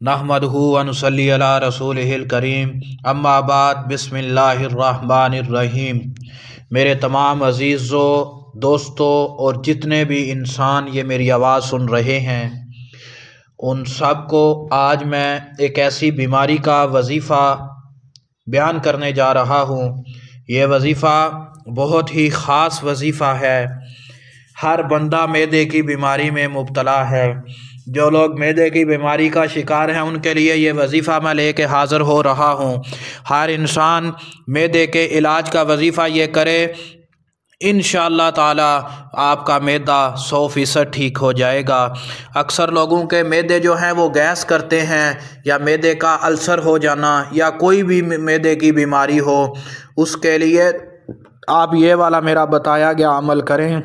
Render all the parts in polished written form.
नहमदहु व नुसल्ली अला रसूलिहिल करीम अम्मा बाद बिस्मिल्लाहिर्रहमानिर्रहीम। मेरे तमाम अज़ीज़ों, दोस्तों और जितने भी इंसान ये मेरी आवाज़ सुन रहे हैं, उन सब को आज मैं एक ऐसी बीमारी का वजीफ़ा बयान करने जा रहा हूँ। ये वजीफ़ा बहुत ही ख़ास वजीफ़ा है। हर बंदा मैदे की बीमारी में मुब्तला है। जो लोग मैदे की बीमारी का शिकार हैं उनके लिए ये वजीफ़ा मैं लेके हाज़िर हो रहा हूँ। हर इंसान मैदे के इलाज का वजीफ़ा ये करे, इंशाअल्लाह ताला आपका मैदा 100% ठीक हो जाएगा। अक्सर लोगों के मैदे जो हैं वो गैस करते हैं, या मैदे का अल्सर हो जाना, या कोई भी मैदे की बीमारी हो, उसके लिए आप ये वाला मेरा बताया गया अमल करें।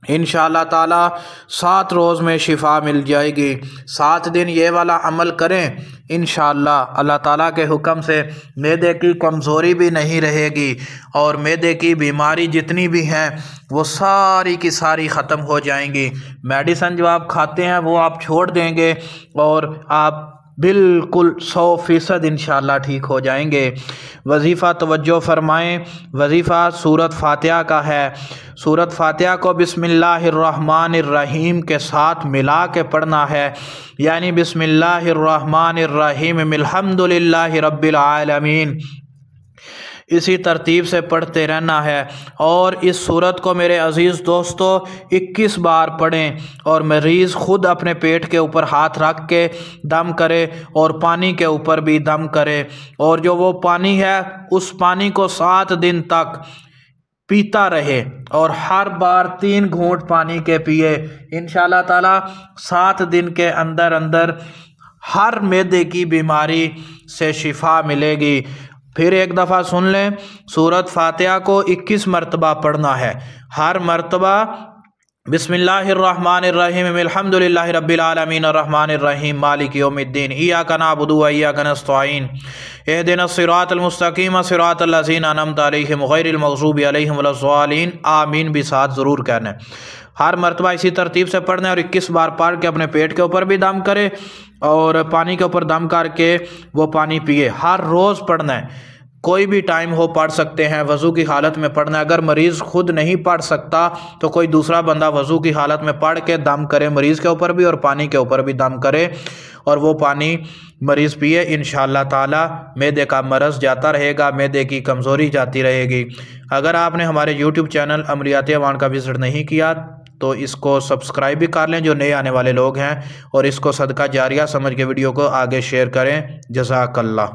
इंशाअल्लाह ताला 7 रोज़ में शिफा मिल जाएगी। 7 दिन ये वाला अमल करें, इंशाअल्लाह अल्लाह ताला के हुक्म से मैदे की कमज़ोरी भी नहीं रहेगी और मैदे की बीमारी जितनी भी हैं वो सारी की सारी ख़त्म हो जाएंगी। मेडिसिन जो आप खाते हैं वो आप छोड़ देंगे और आप बिल्कुल 100% इंशाअल्लाह ठीक हो जाएंगे। वजीफ़ा तवज्जो फरमाएं। वजीफ़ा सूरत फातिहा का है। सूरत फातिहा को बिस्मिल्लाहिर्रहमानिर्रहीम के साथ मिला के पढ़ना है, यानी बिस्मिल्लाहिर्रहमानिर्रहीम अल्हम्दुलिल्लाहि रब्बिल आलमीन, इसी तरतीब से पढ़ते रहना है। और इस सूरत को मेरे अज़ीज़ दोस्तों 21 बार पढ़ें और मरीज़ ख़ुद अपने पेट के ऊपर हाथ रख के दम करे और पानी के ऊपर भी दम करे, और जो वो पानी है उस पानी को 7 दिन तक पीता रहे और हर बार 3 घूंट पानी के पिए। इंशाअल्लाह ताला 7 दिन के अंदर अंदर हर मैदे की बीमारी से शिफा मिलेगी। फिर एक दफ़ा सुन लें, सूरत फातिहा को 21 मरतबा पढ़ना है। हर मरतबा बिस्मिल्लाहिर्रहमानिर्रहीम अल्हम्दुलिल्लाहि रब्बिल आलमीन अर्रहमानिर्रहीम मालिक यौमिद्दीन इय्याका नअबुदु व इय्याका नस्तईन इहदिनस सिरातल मुस्तकीम सिरातल लज़ीना अनअमता अलैहिम गैरिल मग़ज़ूबि अलैहिम वलज़्ज़ालिन आमीन भी साथ ज़रूर कहना है। हर मरतबा इसी तरतीब से पढ़ना है और 21 बार पढ़ के अपने पेट के ऊपर भी दम करे और पानी के ऊपर दम करके वो पानी पिए। हर रोज़ पढ़ना है, कोई भी टाइम हो पढ़ सकते हैं। वज़ू की हालत में पढ़ना है। अगर मरीज़ खुद नहीं पढ़ सकता तो कोई दूसरा बंदा वज़ू की हालत में पढ़ के दम करे मरीज़ के ऊपर भी और पानी के ऊपर भी दम करे और वो पानी मरीज़ पिए। इंशाअल्लाह ताला मैदे का मरज़ जाता रहेगा, मैदे की कमज़ोरी जाती रहेगी। अगर आपने हमारे YouTube चैनल अमलियात अवान का विज़िट नहीं किया तो इसको सब्सक्राइब भी कर लें जो नए आने वाले लोग हैं, और इसको सदका जारिया समझ के वीडियो को आगे शेयर करें। जज़ाकल्लाह।